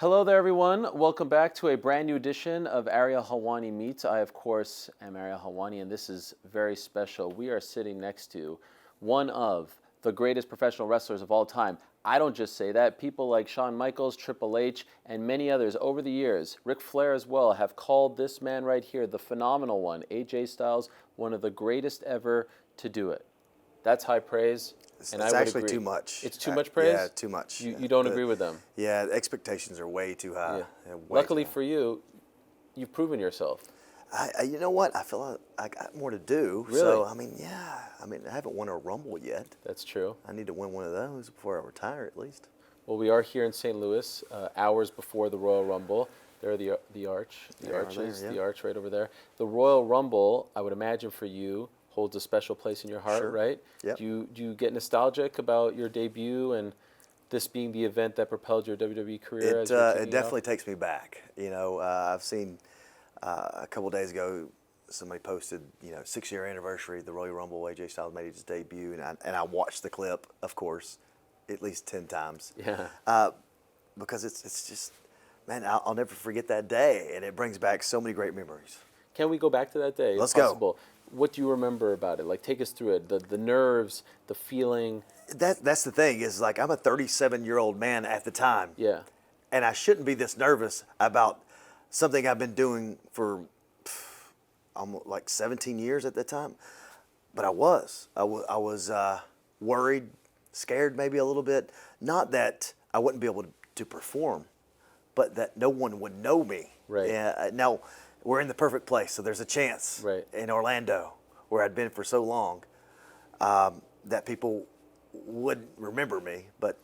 Hello there, everyone. Welcome back to a brand new edition of Ariel Helwani Meets. I, of course, am Ariel Helwani, and this is very special. We are sitting next to one of the greatest professional wrestlers of all time. I don't just say that. People like Shawn Michaels, Triple H, and many others over the years, Ric Flair as well, have called this man right here, the phenomenal one, AJ Styles, one of the greatest ever to do it. That's high praise. It's And I would actually agree. too much. It's too much praise? Yeah, too much. You don't agree with them? Yeah, the expectations are way too high. Yeah. Yeah, way Luckily too high. for you, you've proven yourself. You know what? I feel like I got more to do. Really? So, I haven't won a Rumble yet. That's true. I need to win one of those before I retire at least. Well, we are here in St. Louis, hours before the Royal Rumble. There, the arch, They are there, yeah. the arch right over there. The Royal Rumble, I would imagine for you, holds a special place in your heart, Sure. right? Yep. Do you get nostalgic about your debut and this being the event that propelled your WWE career? It definitely takes me back. I've seen a couple days ago somebody posted, 6-year anniversary of the Royal Rumble. AJ Styles made his debut, and I watched the clip, of course, at least 10 times. Yeah. Because it's just, man, I'll never forget that day, and it brings back so many great memories. Can we go back to that day? Let's if possible? go. What do you remember about it? Like, take us through it. The nerves, the feeling. That's the thing is, like, I'm a 37-year-old man at the time. Yeah. And I shouldn't be this nervous about something I've been doing for almost like 17 years at the time. But I was worried, scared maybe a little bit. Not that I wouldn't be able to perform, but that no one would know me. Right. Now, we're in the perfect place, so there's a chance Right. in Orlando, where I'd been for so long, that people would remember me, but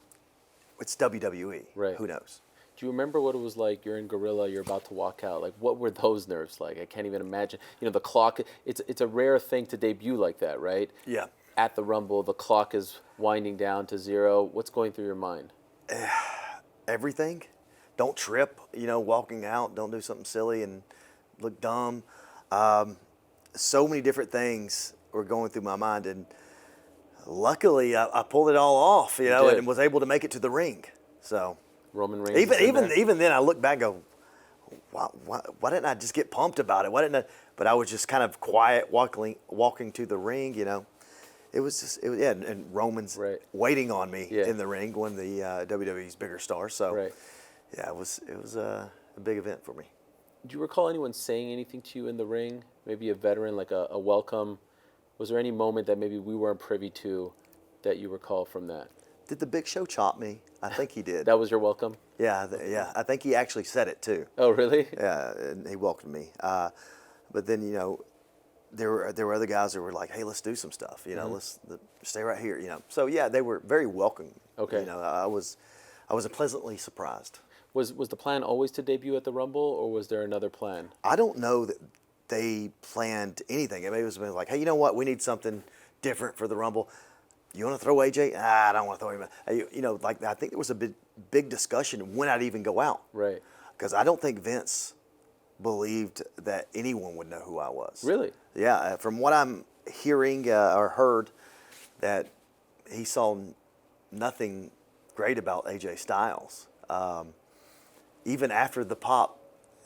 it's WWE. Right. Who knows? Do you remember what it was like? You're in Gorilla, you're about to walk out. Like, what were those nerves like? I can't even imagine. The clock, it's a rare thing to debut like that, right? Yeah. At the Rumble, the clock is winding down to 0. What's going through your mind? Everything. Don't trip, walking out. Don't do something silly and look dumb. So many different things were going through my mind, and luckily I pulled it all off, did. and was able to make it to the ring. So Roman Reigns. is in there. even then, I look back and go, why didn't I just get pumped about it? Why didn't I? But I was just kind of quiet, walking to the ring. It was and Roman's Right. waiting on me Yeah. in the ring, one of the WWE's bigger stars. So Right. yeah, it was a big event for me. Do you recall anyone saying anything to you in the ring? Maybe a veteran, like a welcome? Was there any moment that maybe we weren't privy to that you recall from that? Did the Big Show chop me? I think he did. That was your welcome? Yeah. I think he actually said it too. Oh, really? Yeah, and he welcomed me. But then there were other guys that were like, "Hey, let's do some stuff. Let's stay right here." So yeah, they were very welcoming. Okay. I was pleasantly surprised. Was the plan always to debut at the Rumble, or was there another plan? I don't know that they planned anything. Maybe it was like, "Hey, you know what? We need something different for the Rumble. You want to throw AJ? I don't want to throw him. Like I think there was a big discussion when I'd even go out. Right. Because I don't think Vince believed that anyone would know who I was. Really? Yeah, from what I'm hearing or heard, that he saw nothing great about AJ Styles. Even after the pop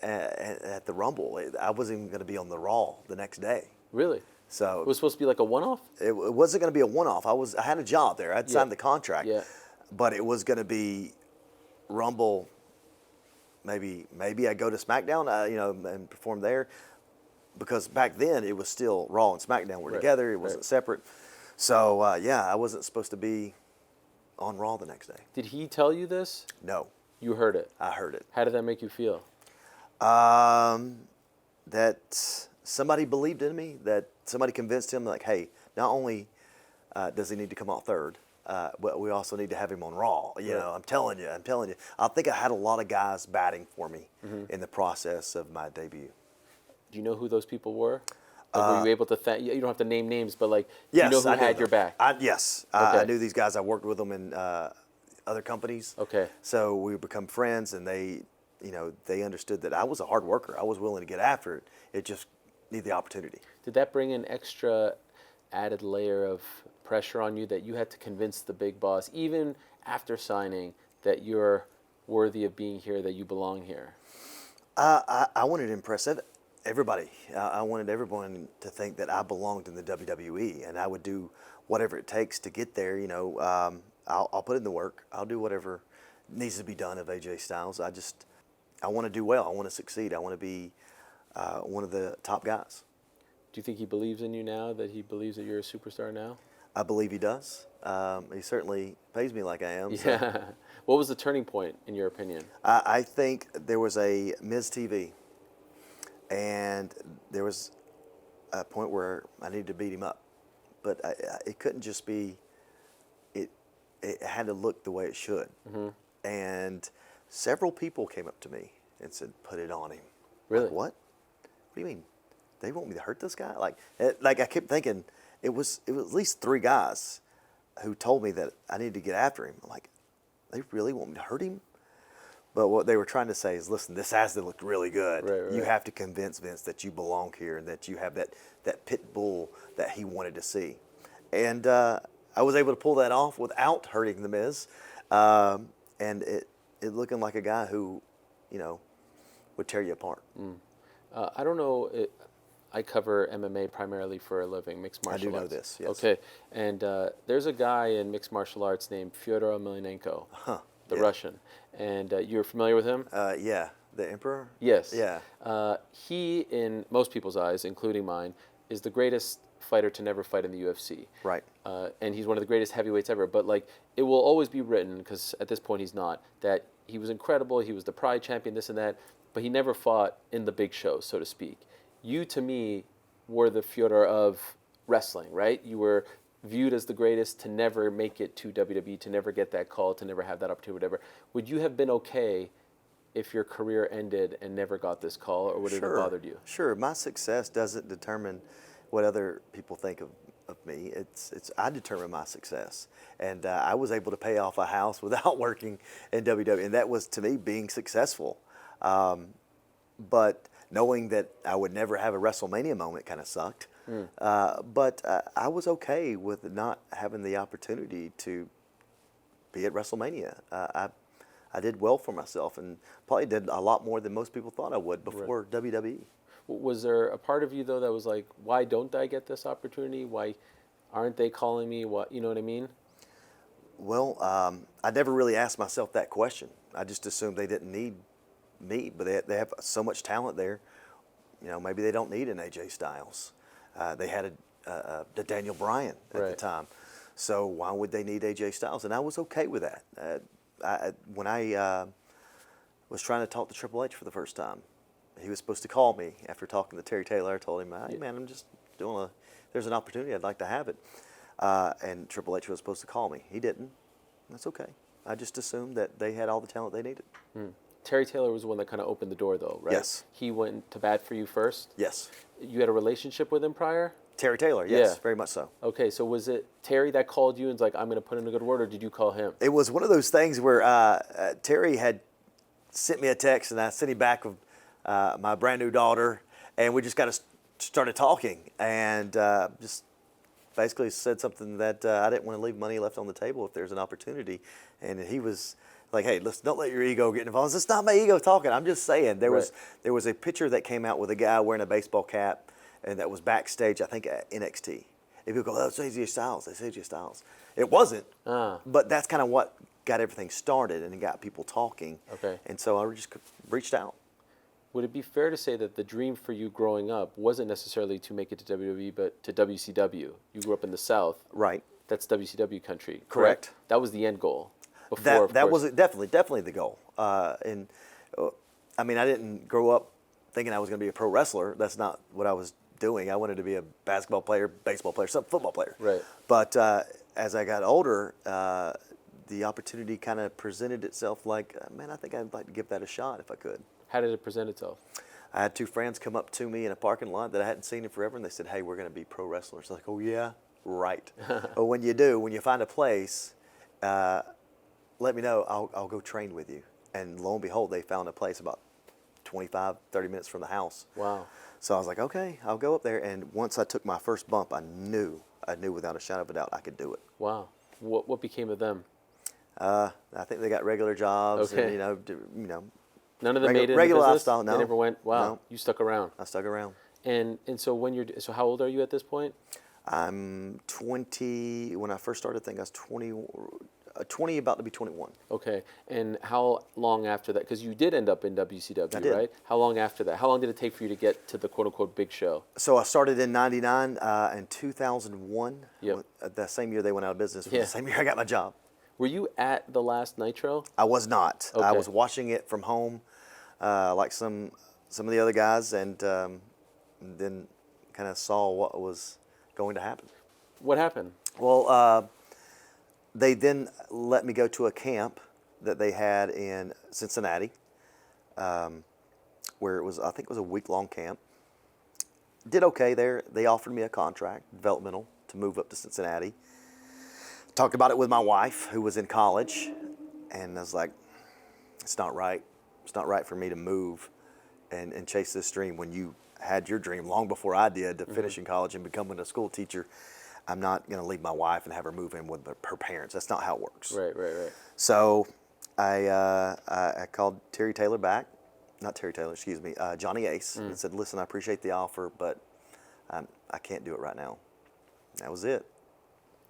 at the Rumble, I wasn't even going to be on the Raw the next day. Really? So It was supposed to be like a one-off? it wasn't going to be a one-off. I had a job there. I'd signed the contract. Yeah. But it was going to be Rumble. Maybe I go to SmackDown, and perform there, because back then it was still Raw and SmackDown were Right, together. It wasn't right. separate. So I wasn't supposed to be on Raw the next day. Did he tell you this? No, You heard it. I heard it. How did that make you feel? That somebody believed in me. That somebody convinced him, like, hey, not only does he need to come out third, but we also need to have him on Raw. I'm telling you. I think I had a lot of guys batting for me in the process of my debut. Do you know who those people were? Like, were you able to thank? You don't have to name names, but like, Yes, you know who I knew had them. your back? Yes, Okay. I knew these guys. I worked with them in other companies. Okay. So we become friends, and they understood that I was a hard worker. I was willing to get after it. It just needed the opportunity. Did that bring an extra added layer of pressure on you that you had to convince the big boss, even after signing, that you're worthy of being here, that you belong here? I wanted to impress everybody. I wanted everyone to think that I belonged in the WWE, and I would do whatever it takes to get there. I'll put in the work. I'll do whatever needs to be done of AJ Styles. I want to do well. I want to succeed. I want to be one of the top guys. Do you think he believes in you now, that he believes that you're a superstar now? I believe he does. He certainly pays me like I am. Yeah. So. What was the turning point, in your opinion? I think there was a Miz TV, and there was a point where I needed to beat him up, but it couldn't just be. It had to look the way it should, and several people came up to me and said, "Put it on him." Really? Like, what? What do you mean? They want me to hurt this guy? Like I kept thinking it was at least 3 guys who told me that I needed to get after him. I'm like, they really want me to hurt him? But what they were trying to say is, listen, this has to look really good. Right. You have to convince Vince that you belong here and that you have that pit bull that he wanted to see. And I was able to pull that off without hurting The Miz. And it looking like a guy who, would tear you apart. I don't know. I cover MMA primarily for a living, mixed martial arts. I do know this, yes. Okay, and there's a guy in mixed martial arts named Fyodor Emelianenko, the Russian, and you're familiar with him? Yeah, the Emperor? Yes. Yeah. He, in most people's eyes, including mine, is the greatest fighter to never fight in the UFC. Right. And he's one of the greatest heavyweights ever. But it will always be written, because at this point he's not, that he was incredible, he was the Pride champion, this and that, but he never fought in the big show, so to speak. You, to me, were the Fyodor of wrestling, right? You were viewed as the greatest to never make it to WWE, to never get that call, to never have that opportunity, whatever. Would you have been okay if your career ended and never got this call, or would it have bothered you? Sure. My success doesn't determine what other people think of me. I determine my success. And I was able to pay off a house without working in WWE, and that was, to me, being successful. But knowing that I would never have a WrestleMania moment kind of sucked. But I was okay with not having the opportunity to be at WrestleMania. I did well for myself, and probably did a lot more than most people thought I would before WWE. Was there a part of you, though, that was like, why don't I get this opportunity? Why aren't they calling me? You know what I mean? Well, I never really asked myself that question. I just assumed they didn't need me, but they have so much talent there. Maybe they don't need an AJ Styles. They had a Daniel Bryan at the time. So why would they need AJ Styles? And I was okay with that. When I was trying to talk to Triple H for the first time, he was supposed to call me after talking to Terry Taylor. I told him, hey, man, I'm just doing there's an opportunity. I'd like to have it. And Triple H was supposed to call me. He didn't. That's okay. I just assumed that they had all the talent they needed. Terry Taylor was the one that kind of opened the door, though, right? Yes. He went to bat for you first? Yes. You had a relationship with him prior? Terry Taylor, yes, very much so. Okay, so was it Terry that called you and was like, I'm going to put in a good word, or did you call him? It was one of those things where Terry had sent me a text, and I sent him back with my brand new daughter, and we just kind of started talking, and just basically said something that I didn't want to leave money left on the table if there's an opportunity. And he was like, hey, listen, don't let your ego get involved. It's not my ego talking. I'm just saying. There was a picture that came out with a guy wearing a baseball cap, and that was backstage, I think, at NXT. And people go, oh, it's AJ Styles. It's AJ Styles. It wasn't, but that's kind of what got everything started and it got people talking. Okay. And so I just reached out. Would it be fair to say that the dream for you growing up wasn't necessarily to make it to WWE, but to WCW? You grew up in the South. Right. That's WCW country. Correct. That was the end goal. Before, that was definitely the goal. I mean, I didn't grow up thinking I was going to be a pro wrestler. That's not what I was doing. I wanted to be a basketball player, baseball player, some football player. Right. But as I got older, the opportunity kind of presented itself like, man, I think I'd like to give that a shot if I could. How did it present itself? I had 2 friends come up to me in a parking lot that I hadn't seen in forever, and they said, hey, we're going to be pro wrestlers. I was like, oh, yeah? Right. But when you find a place, let me know. I'll go train with you. And lo and behold, they found a place about 25, 30 minutes from the house. Wow. So I was like, okay, I'll go up there. And once I took my first bump, I knew without a shadow of a doubt I could do it. Wow. What became of them? I think they got regular jobs Okay. and None of them made it in the regular business? lifestyle. No, They never went, wow, no. you stuck around. I stuck around. And so so how old are you at this point? I'm 20. When I first started, I think I was 20, 20, about to be 21. Okay. And how long after that? Because you did end up in WCW, I did. right? How long after that? How long did it take for you to get to the quote unquote big show? So I started in '99. In 2001, Yep. the same year they went out of business, was Yeah. the same year I got my job. Were you at the last Nitro? I was not. I Okay. was watching it from home, like some of the other guys, and then kind of saw what was going to happen. What happened? Well, they then let me go to a camp that they had in Cincinnati, where it was, I think it was a week-long camp. Did okay there. They offered me a contract, developmental, to move up to Cincinnati. Talked about it with my wife, who was in college, and I was like, it's not right. It's not right for me to move and chase this dream when you had your dream long before I did to finish in college and becoming a school teacher. I'm not going to leave my wife and have her move in with her parents. That's not how it works. Right. So I called Terry Taylor back, not Terry Taylor, excuse me, Johnny Ace, and said, listen, I appreciate the offer, but I can't do it right now. That was it.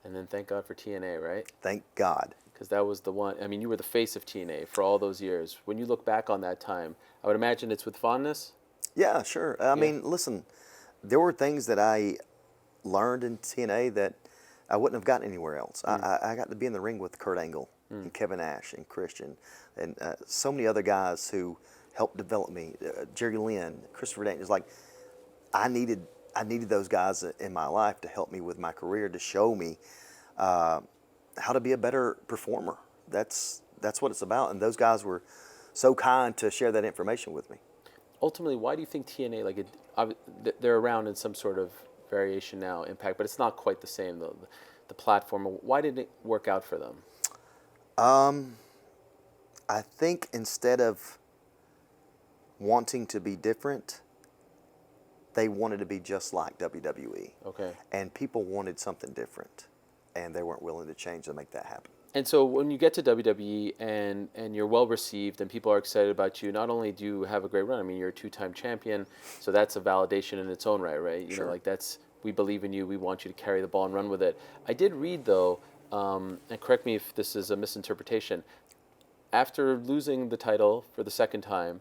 And then thank God for TNA, right? Thank God. Because that was the one. I mean, you were the face of TNA for all those years. When you look back on that time, I would imagine it's with fondness. Yeah, sure. I mean, listen, there were things that I learned in TNA that I wouldn't have gotten anywhere else. I got to be in the ring with Kurt Angle and Kevin Nash and Christian and so many other guys who helped develop me. Jerry Lynn, Christopher Daniels. Like, I needed those guys in my life to help me with my career, to show me how to be a better performer. That's what it's about. And those guys were so kind to share that information with me. Ultimately, why do you think TNA, like they're around in some sort of variation now, Impact, but it's not quite the same, the platform. Why did it work out for them? I think instead of wanting to be different, they wanted to be just like WWE. Okay. And people wanted something different, and they weren't willing to change to make that happen. And so when you get to WWE and you're well received and people are excited about you, not only do you have a great run, I mean, you're a two-time champion, so that's a validation in its own right? You Sure. know, like we believe in you, we want you to carry the ball and run with it. I did read, though, and correct me if this is a misinterpretation, after losing the title for the second time,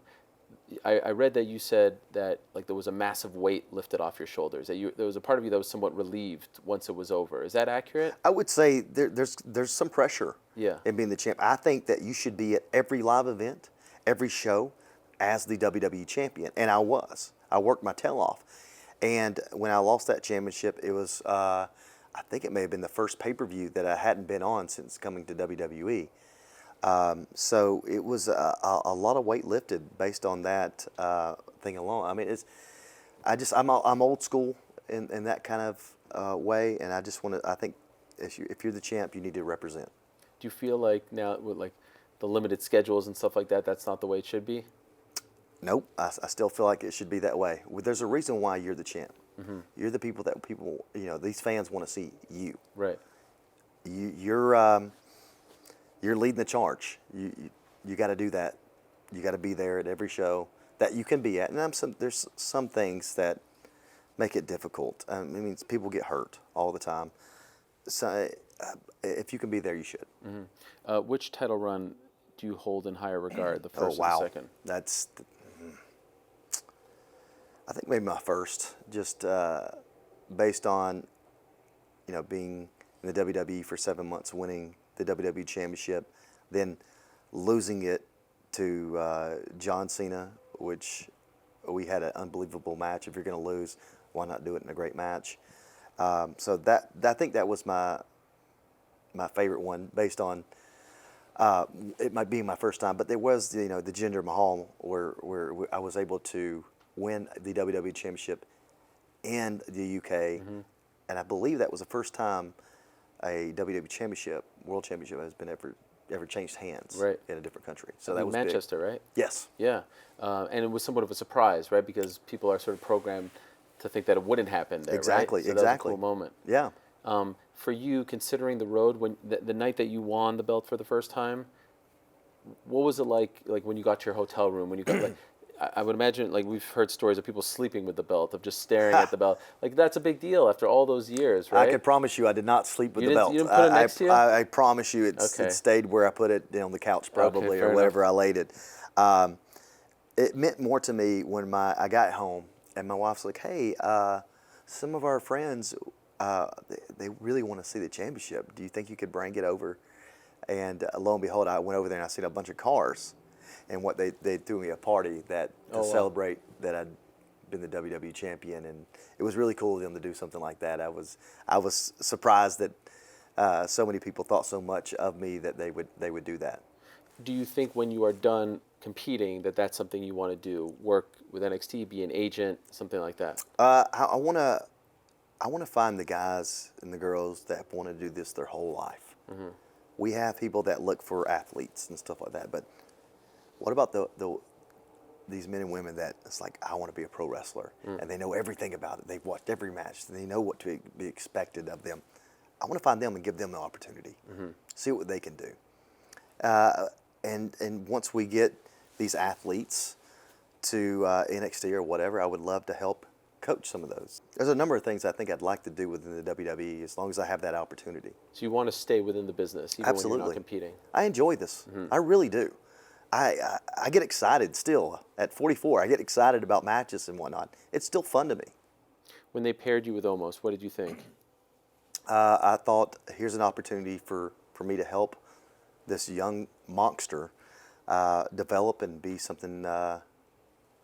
I read that you said that like there was a massive weight lifted off your shoulders. That there was a part of you that was somewhat relieved once it was over. Is that accurate? I would say there's some pressure Yeah. in being the champ. I think that you should be at every live event, every show, as the WWE champion, and I was. I worked my tail off, and when I lost that championship, it was I think it may have been the first pay-per-view that I hadn't been on since coming to WWE. So it was a lot of weight lifted based on that thing alone. I mean, I'm old school in that kind of way, and I just want to. I think if you're the champ, you need to represent. Do you feel like now with like the limited schedules and stuff like that, that's not the way it should be? Nope, I still feel like it should be that way. There's a reason why you're the champ. Mm-hmm. You're the people that these fans want to see you. Right. You're leading the charge. You got to do that. You got to be there at every show that you can be at. And there's some things that make it difficult. I mean, people get hurt all the time. So if you can be there, you should. Mm-hmm. Which title run do you hold in higher regard, the first wow. or the second? I think maybe my first, just based on being in the WWE for 7 months, winning the WWE Championship, then losing it to John Cena, which we had an unbelievable match. If you're going to lose, why not do it in a great match? So I think that was my favorite one, based on it might be my first time, but there was the Jinder Mahal where I was able to win the WWE Championship in the UK, and I believe that was the first time a WWE Championship, World Championship, has been ever changed hands in a different country. So that was Manchester, big. right? Yes. Yeah, and it was somewhat of a surprise, right? Because people are sort of programmed to think that it wouldn't happen there, Exactly. right? So exactly. that was a cool moment. Yeah. For you, considering the road, when the night that you won the belt for the first time, what was it like when you got to your hotel room, when you got like, I would imagine, like, we've heard stories of people sleeping with the belt, of just staring at the belt. Like, that's a big deal after all those years, I right? can promise you I did not sleep with You the didn't, belt. you didn't put it next to you? I promise you it Okay. stayed where I put it, on the couch probably, fair or wherever enough. I laid it. It meant more to me when I got home and my wife's like, hey, some of our friends, they really want to see the championship. Do you think you could bring it over? And lo and behold, I went over there and I seen a bunch of cars. And what they threw me a party to Oh, wow. celebrate that I'd been the WWE champion, and it was really cool of them to do something like that. I was surprised that so many people thought so much of me that they would do that. Do you think when you are done competing that that's something you want to do? Work with NXT, be an agent, something like that? I wanna find the guys and the girls that want to do this their whole life. We have people that look for athletes and stuff like that, but what about these men and women that it's like, I want to be a pro wrestler, and they know everything about it. They've watched every match, and they know what to be expected of them. I want to find them and give them the opportunity, see what they can do. And once we get these athletes to NXT or whatever, I would love to help coach some of those. There's a number of things I think I'd like to do within the WWE as long as I have that opportunity. So you want to stay within the business, even when you're Absolutely. not competing? I enjoy this. I really do. I get excited still at 44. I get excited about matches and whatnot. It's still fun to me. When they paired you with Omos, what did you think? I thought, here's an opportunity for me to help this young monster develop and be something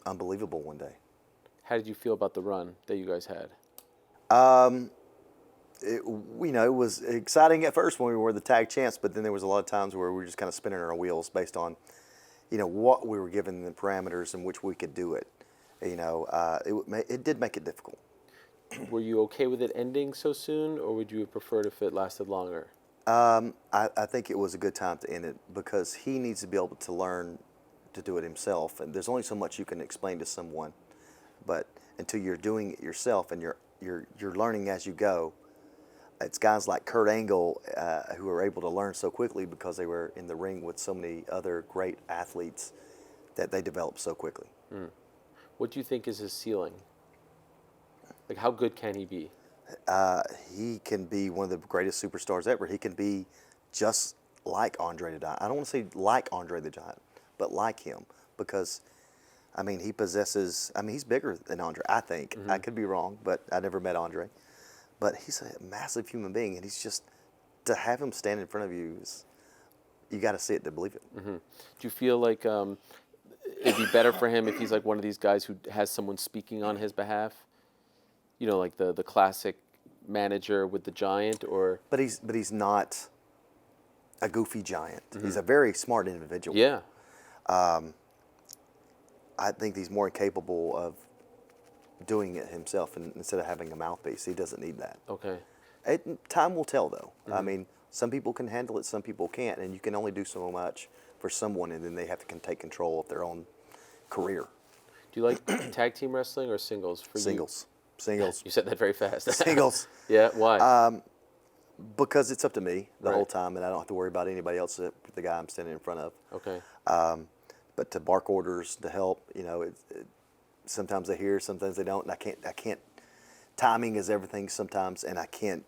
unbelievable one day. How did you feel about the run that you guys had? It was exciting at first when we were the tag champs, but then there was a lot of times where we were just kind of spinning our wheels based on, what we were given the parameters in which we could do it. It did make it difficult. Were you okay with it ending so soon, or would you have preferred if it lasted longer? I think it was a good time to end it because he needs to be able to learn to do it himself, and there's only so much you can explain to someone, but until you're doing it yourself and you're learning as you go. It's guys like Kurt Angle who are able to learn so quickly because they were in the ring with so many other great athletes that they develop so quickly. What do you think is his ceiling? Like, how good can he be? He can be one of the greatest superstars ever. He can be just like Andre the Giant. I don't want to say like Andre the Giant, but like him because, he possesses, he's bigger than Andre, I think. I could be wrong, but I never met Andre. But he's a massive human being, and he's just, to have him stand in front of you, you got to see it to believe it. Do you feel like it'd be better for him if he's like one of these guys who has someone speaking on his behalf? Like the classic manager with the giant, or? But he's not a goofy giant. He's a very smart individual. Yeah. I think he's more capable of doing it himself instead of having a mouthpiece. He doesn't need that. Okay. Time will tell, though. Some people can handle it, some people can't, and you can only do so much for someone, and then they have to take control of their own career. Do you like tag team wrestling or singles? For Singles. You said that very fast. Singles. Yeah. Why? Because it's up to me the whole Right. time, and I don't have to worry about anybody else except the guy I'm standing in front of. Okay. But to bark orders, to help, sometimes they hear, sometimes they don't, and I can't. Timing is everything sometimes, and I can't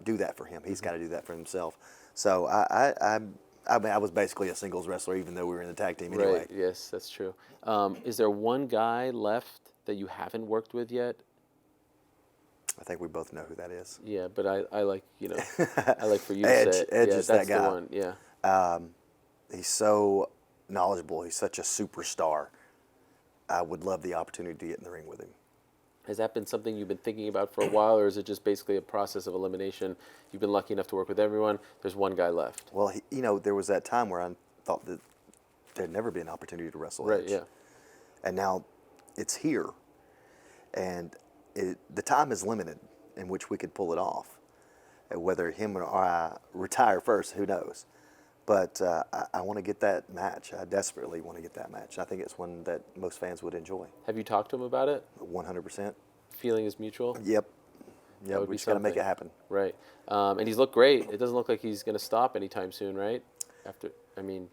do that for him. He's got to do that for himself. So I was basically a singles wrestler, even though we were in the tag team anyway. Right. Yes, that's true. Is there one guy left that you haven't worked with yet? I think we both know who that is. Yeah, but I like I like for you to Edge. say it. Edge Yeah, is that's that guy. the one. Yeah. He's so knowledgeable. He's such a superstar. I would love the opportunity to get in the ring with him. Has that been something you've been thinking about for a while, or is it just basically a process of elimination? You've been lucky enough to work with everyone. There's one guy left. Well, there was that time where I thought that there'd never be an opportunity to wrestle Right. Edge. Yeah. And now it's here. And the time is limited in which we could pull it off. And whether him or I retire first, who knows? But I want to get that match. I desperately want to get that match. I think it's one that most fans would enjoy. Have you talked to him about it? 100%. Feeling is mutual. Yep. Yeah, would we be just got to make something. it happen. Right. And he's looked great. It doesn't look like he's going to stop anytime soon, right? After, I mean,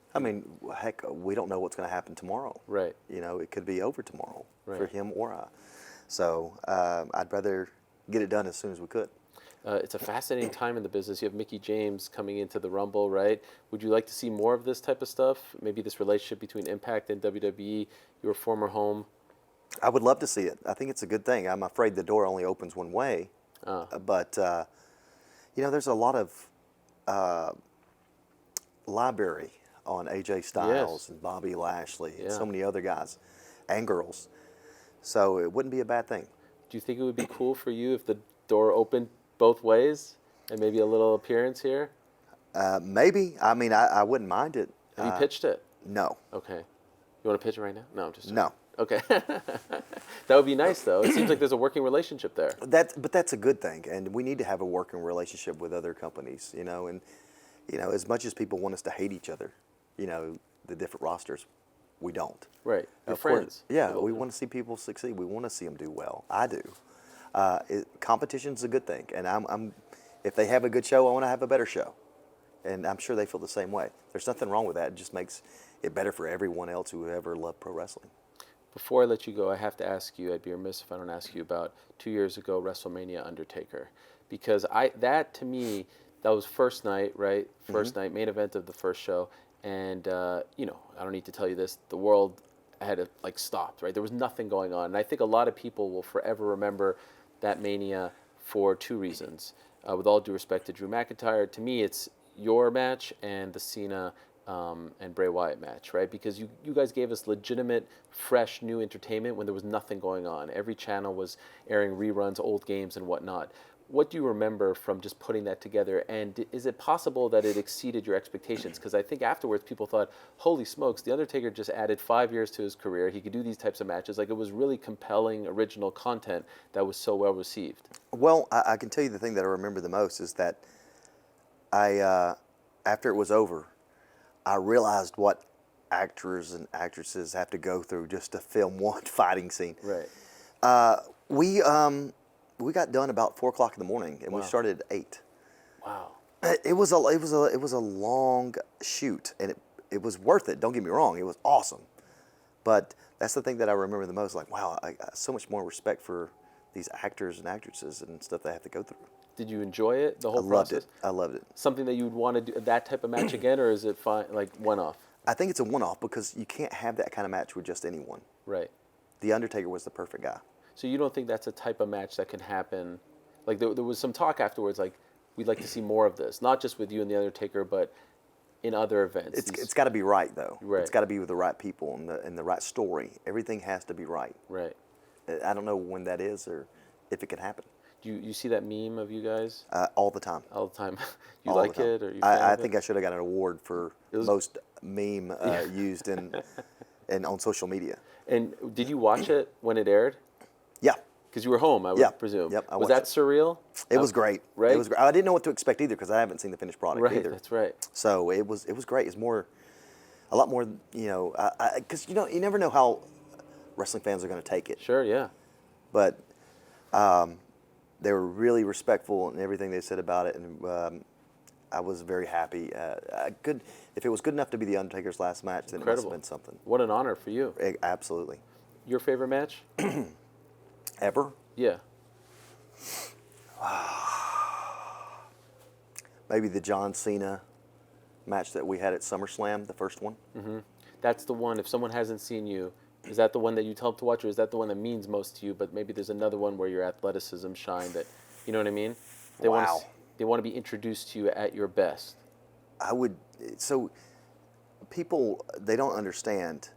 Heck, we don't know what's going to happen tomorrow. right, It could be over tomorrow for right. him or I. So I'd rather get it done as soon as we could. It's a fascinating time in the business. You have Mickey James coming into the Rumble, right? Would you like to see more of this type of stuff? Maybe this relationship between Impact and WWE, your former home. I would love to see it. I think it's a good thing. I'm afraid the door only opens one way. But, there's a lot of library on AJ Styles Yes. and Bobby Lashley and Yeah. so many other guys and girls. So it wouldn't be a bad thing. Do you think it would be cool for you if the door opened both ways and maybe a little appearance here? Maybe. I wouldn't mind it. Have you pitched it? No. Okay. You want to pitch it right now? No, I'm just No. Okay. That would be nice, though. It seems like there's a working relationship there. But that's a good thing, and we need to have a working relationship with other companies, and as much as people want us to hate each other, the different rosters, we don't. Right. You're Of course, friends. yeah, we want to see people succeed. We want to see them do well. I do. Competition's a good thing, and I'm if they have a good show, I want to have a better show, and I'm sure they feel the same way. There's nothing wrong with that. It just makes it better for everyone else who ever loved pro wrestling. Before I let you go, I have to ask you, I'd be remiss if I don't ask you about 2 years ago, WrestleMania Undertaker. Because to me, that was first night, right? First night, main event of the first show. And, I don't need to tell you this, the world had stopped, right? There was nothing going on. And I think a lot of people will forever remember that Mania for two reasons. With all due respect to Drew McIntyre, to me, it's your match and the Cena and Bray Wyatt match, right? Because you guys gave us legitimate, fresh, new entertainment when there was nothing going on. Every channel was airing reruns, old games, and whatnot. What do you remember from just putting that together? And is it possible that it exceeded your expectations? Because I think afterwards people thought, holy smokes, The Undertaker just added 5 years to his career. He could do these types of matches. It was really compelling, original content that was so well received. Well, I can tell you the thing that I remember the most is that after it was over, I realized what actors and actresses have to go through just to film one fighting scene. Right. We got done about 4:00 in the morning, and we Wow. started at 8. Wow. It was a long shoot, and it was worth it. Don't get me wrong, it was awesome. But that's the thing that I remember the most. Like, wow, I got so much more respect for these actors and actresses and stuff they have to go through. Did you enjoy it, the whole I loved process? it. I loved it. Something that you would want to do that type of match again, or is it fine, one-off? I think it's a one-off because you can't have that kind of match with just anyone. Right. The Undertaker was the perfect guy. So you don't think that's a type of match that can happen? There was some talk afterwards, we'd like to see more of this, not just with you and The Undertaker, but in other events. It's got to be right though. Right. It's got to be with the right people and the right story. Everything has to be right. Right. I don't know when that is or if it can happen. Do you see that meme of you guys All the time. all the time? You All the like time. it, or you fan I of think it? I should have got an award for was- most meme used in and on social media. And did you watch it when it aired? Yeah, Because you were home, I would Yeah. presume. Yep, I Was watched that surreal? it was great. Right? It was great. I didn't know what to expect either because I haven't seen the finished product Right. either. That's right. So it was great. It's a lot more, because you never know how wrestling fans are going to take it. Sure. Yeah. But they were really respectful in everything they said about it, and I was very happy. If it was good enough to be the Undertaker's last match, then Incredible. it must have been something. What an honor for you. Absolutely. Your favorite match? Ever? Yeah. Maybe the John Cena match that we had at SummerSlam, the first one. That's the one. If someone hasn't seen you, is that the one that you tell them to watch, or is that the one that means most to you? But maybe there's another one where your athleticism shine. That, you know what I mean? They Wow. They want to be introduced to you at your best. So people, they don't understand.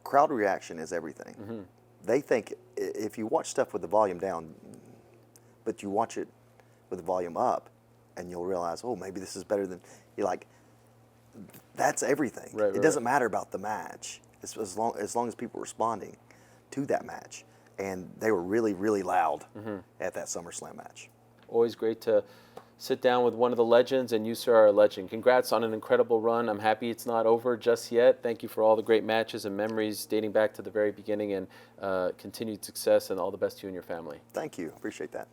Crowd reaction is everything. They think if you watch stuff with the volume down, but you watch it with the volume up, and you'll realize, oh, maybe this is better than, you're like, that's everything. Right, It doesn't matter about the match, as long as people are responding to that match. And they were really, really loud at that SummerSlam match. Always great to sit down with one of the legends, and you, sir, are a legend. Congrats on an incredible run. I'm happy it's not over just yet. Thank you for all the great matches and memories dating back to the very beginning, and continued success, and all the best to you and your family. Thank you. Appreciate that.